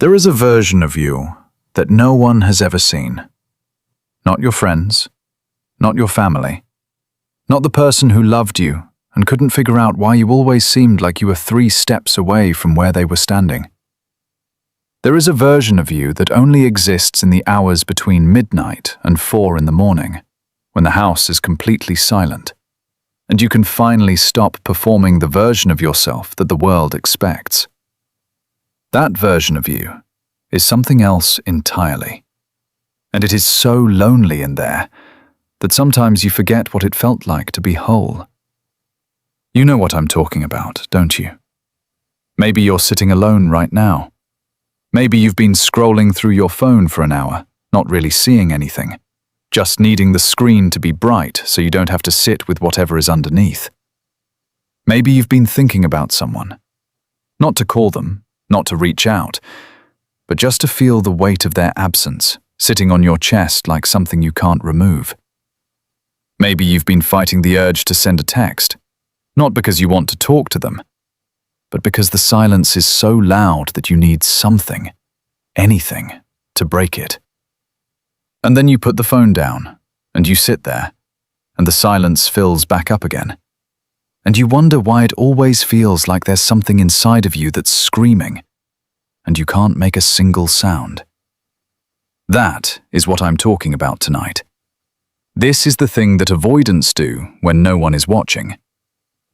There is a version of you that no one has ever seen. Not your friends, not your family, not the person who loved you and couldn't figure out why you always seemed like you were 3 steps away from where they were standing. There is a version of you that only exists in the hours between midnight and 4 in the morning, when the house is completely silent, and you can finally stop performing the version of yourself that the world expects. That version of you is something else entirely, and it is so lonely in there that sometimes you forget what it felt like to be whole. You know what I'm talking about, don't you? Maybe you're sitting alone right now. Maybe you've been scrolling through your phone for an hour, not really seeing anything, just needing the screen to be bright so you don't have to sit with whatever is underneath. Maybe you've been thinking about someone, not to call them, not to reach out, but just to feel the weight of their absence sitting on your chest like something you can't remove. Maybe you've been fighting the urge to send a text, not because you want to talk to them, but because the silence is so loud that you need something, anything, to break it. And then you put the phone down, and you sit there, and the silence fills back up again. And you wonder why it always feels like there's something inside of you that's screaming, and you can't make a single sound. That is what I'm talking about tonight. This is the thing that avoidants do when no one is watching.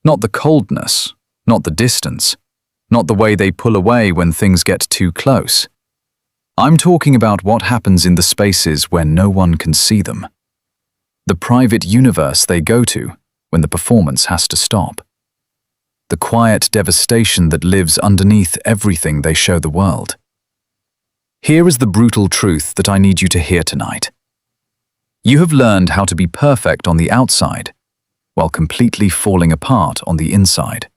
Not the coldness, not the distance, not the way they pull away when things get too close. I'm talking about what happens in the spaces where no one can see them. The private universe they go to when the performance has to stop. The quiet devastation that lives underneath everything they show the world. Here is the brutal truth that I need you to hear tonight. You have learned how to be perfect on the outside, while completely falling apart on the inside.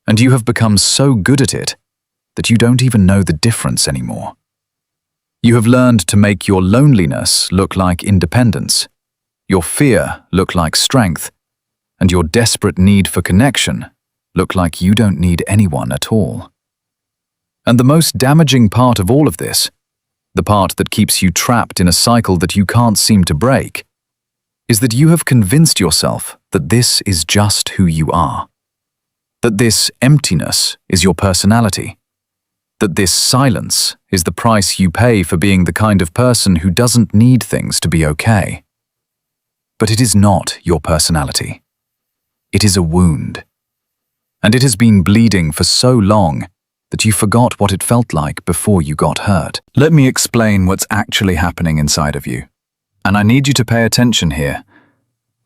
And you have become so good at it that you don't even know the difference anymore. You have learned to make your loneliness look like independence, your fear look like strength, and your desperate need for connection look like you don't need anyone at all. And the most damaging part of all of this, the part that keeps you trapped in a cycle that you can't seem to break, is that you have convinced yourself that this is just who you are. That this emptiness is your personality. That this silence is the price you pay for being the kind of person who doesn't need things to be okay. But it is not your personality. It is a wound. And it has been bleeding for so long that you forgot what it felt like before you got hurt. Let me explain what's actually happening inside of you. And I need you to pay attention here,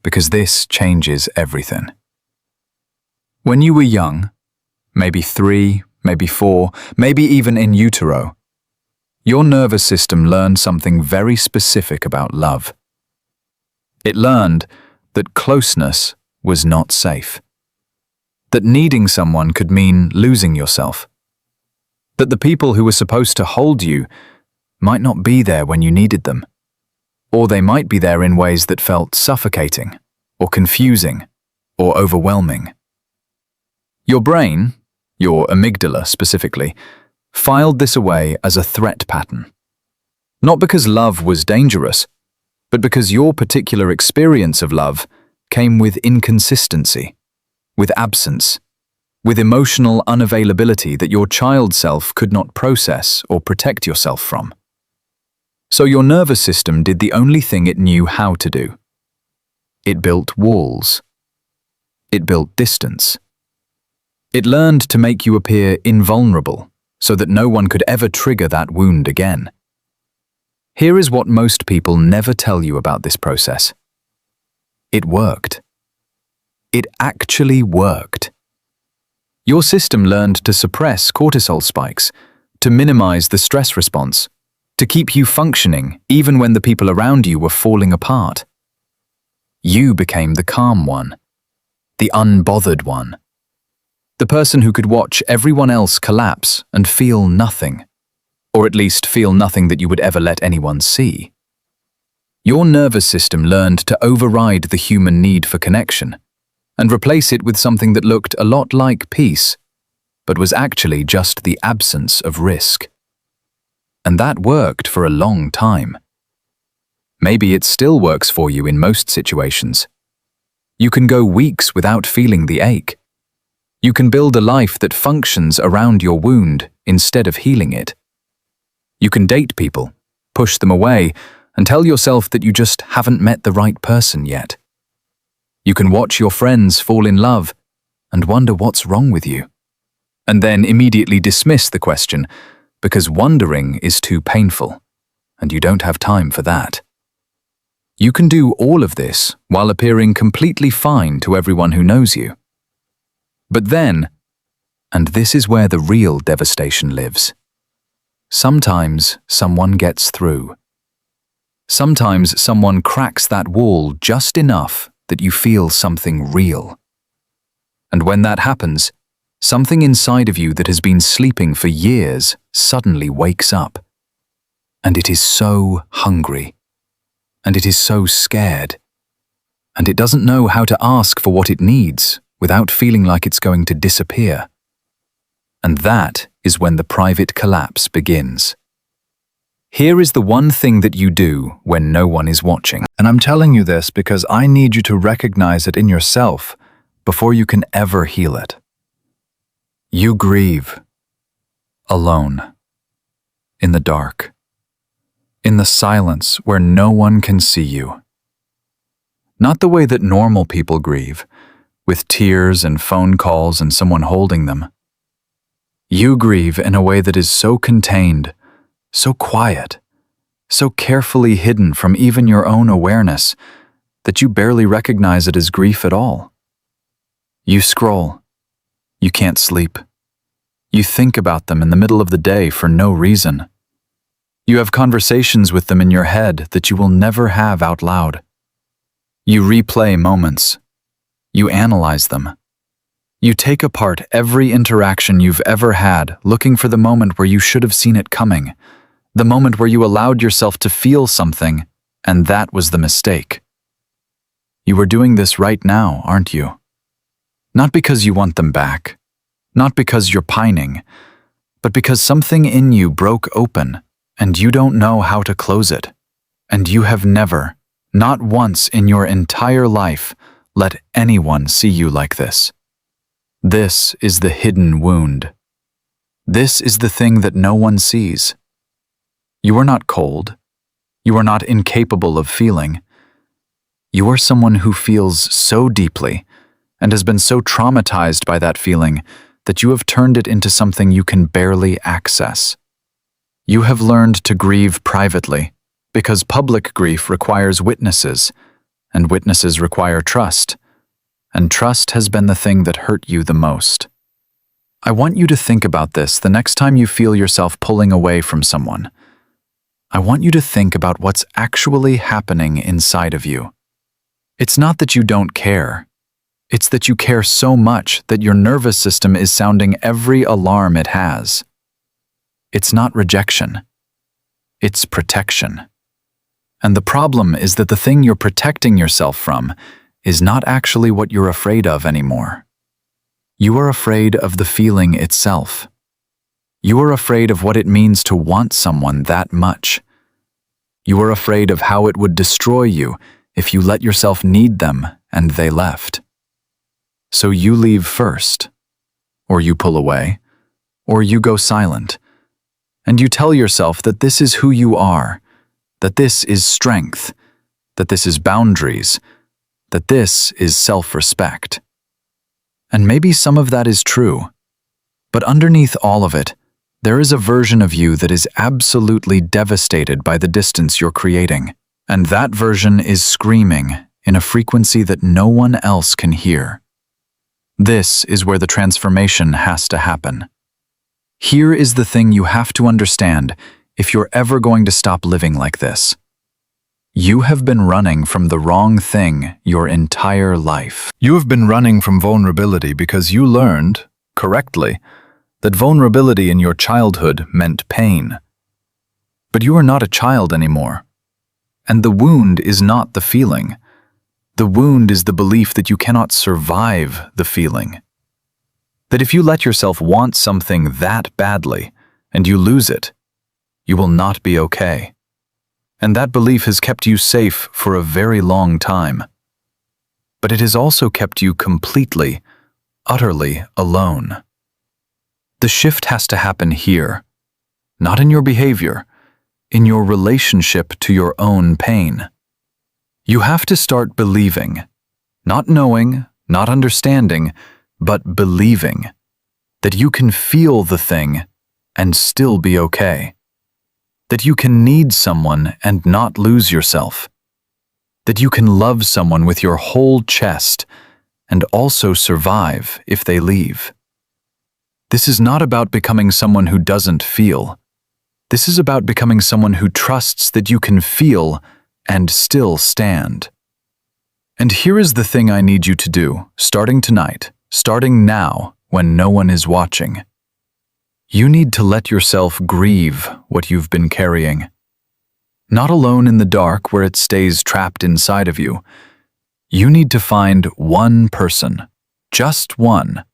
because this changes everything. When you were young, maybe 3, maybe 4, maybe even in utero, your nervous system learned something very specific about love. It learned that closeness was not safe. That needing someone could mean losing yourself. That the people who were supposed to hold you might not be there when you needed them. Or they might be there in ways that felt suffocating, or confusing, or overwhelming. Your brain, your amygdala specifically, filed this away as a threat pattern. Not because love was dangerous, but because your particular experience of love came with inconsistency, with absence, with emotional unavailability that your child self could not process or protect yourself from. So your nervous system did the only thing it knew how to do. It built walls. It built distance. It learned to make you appear invulnerable so that no one could ever trigger that wound again. Here is what most people never tell you about this process. It worked. It actually worked. Your system learned to suppress cortisol spikes, to minimize the stress response, to keep you functioning even when the people around you were falling apart. You became the calm one, the unbothered one, the person who could watch everyone else collapse and feel nothing, or at least feel nothing that you would ever let anyone see. Your nervous system learned to override the human need for connection and replace it with something that looked a lot like peace, but was actually just the absence of risk. and that worked for a long time. Maybe it still works for you in most situations. You can go weeks without feeling the ache. You can build a life that functions around your wound instead of healing it. You can date people, push them away, and tell yourself that you just haven't met the right person yet. You can watch your friends fall in love and wonder what's wrong with you, and then immediately dismiss the question because wondering is too painful, and you don't have time for that. You can do all of this while appearing completely fine to everyone who knows you. But then, and this is where the real devastation lives, sometimes someone gets through. Sometimes someone cracks that wall just enough that you feel something real. And when that happens, something inside of you that has been sleeping for years suddenly wakes up. And it is so hungry. And it is so scared. And it doesn't know how to ask for what it needs without feeling like it's going to disappear. And that is when the private collapse begins. Here is the one thing that you do when no one is watching. And I'm telling you this because I need you to recognize it in yourself before you can ever heal it. You grieve. Alone. In the dark. In the silence where no one can see you. Not the way that normal people grieve, with tears and phone calls and someone holding them. You grieve in a way that is so contained, so quiet, so carefully hidden from even your own awareness that you barely recognize it as grief at all. You scroll. You can't sleep. You think about them in the middle of the day for no reason. You have conversations with them in your head that you will never have out loud. You replay moments. You analyze them. You take apart every interaction you've ever had, looking for the moment where you should have seen it coming, the moment where you allowed yourself to feel something, and that was the mistake. You are doing this right now, aren't you? Not because you want them back, not because you're pining, but because something in you broke open, and you don't know how to close it, and you have never, not once in your entire life, let anyone see you like this. This is the hidden wound. This is the thing that no one sees. You are not cold. You are not incapable of feeling. You are someone who feels so deeply and has been so traumatized by that feeling that you have turned it into something you can barely access. You have learned to grieve privately because public grief requires witnesses, and witnesses require trust, and trust has been the thing that hurt you the most. I want you to think about this the next time you feel yourself pulling away from someone. I want you to think about what's actually happening inside of you. It's not that you don't care. It's that you care so much that your nervous system is sounding every alarm it has. It's not rejection. It's protection. And the problem is that the thing you're protecting yourself from is not actually what you're afraid of anymore. You are afraid of the feeling itself. You are afraid of what it means to want someone that much. You are afraid of how it would destroy you if you let yourself need them and they left. So you leave first, or you pull away, or you go silent, and you tell yourself that this is who you are, that this is strength, that this is boundaries, that this is self-respect. And maybe some of that is true, but underneath all of it, there is a version of you that is absolutely devastated by the distance you're creating, and that version is screaming in a frequency that no one else can hear. This is where the transformation has to happen. Here is the thing you have to understand if you're ever going to stop living like this. You have been running from the wrong thing your entire life. You have been running from vulnerability because you learned, correctly, that vulnerability in your childhood meant pain. But you are not a child anymore. And the wound is not the feeling. The wound is the belief that you cannot survive the feeling. That if you let yourself want something that badly, and you lose it, you will not be okay. And that belief has kept you safe for a very long time. But it has also kept you completely, utterly alone. The shift has to happen here, not in your behavior, in your relationship to your own pain. You have to start believing, not knowing, not understanding, but believing that you can feel the thing and still be okay. That you can need someone and not lose yourself. That you can love someone with your whole chest and also survive if they leave. This is not about becoming someone who doesn't feel. This is about becoming someone who trusts that you can feel and still stand. And here is the thing I need you to do, starting tonight, starting now, when no one is watching. You need to let yourself grieve what you've been carrying. Not alone in the dark where it stays trapped inside of you. You need to find one person, just one,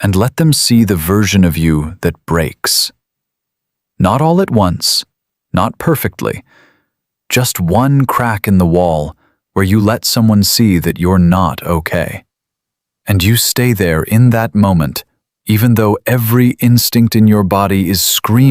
and let them see the version of you that breaks. Not all at once, not perfectly, just one crack in the wall where you let someone see that you're not okay. And you stay there in that moment, even though every instinct in your body is screaming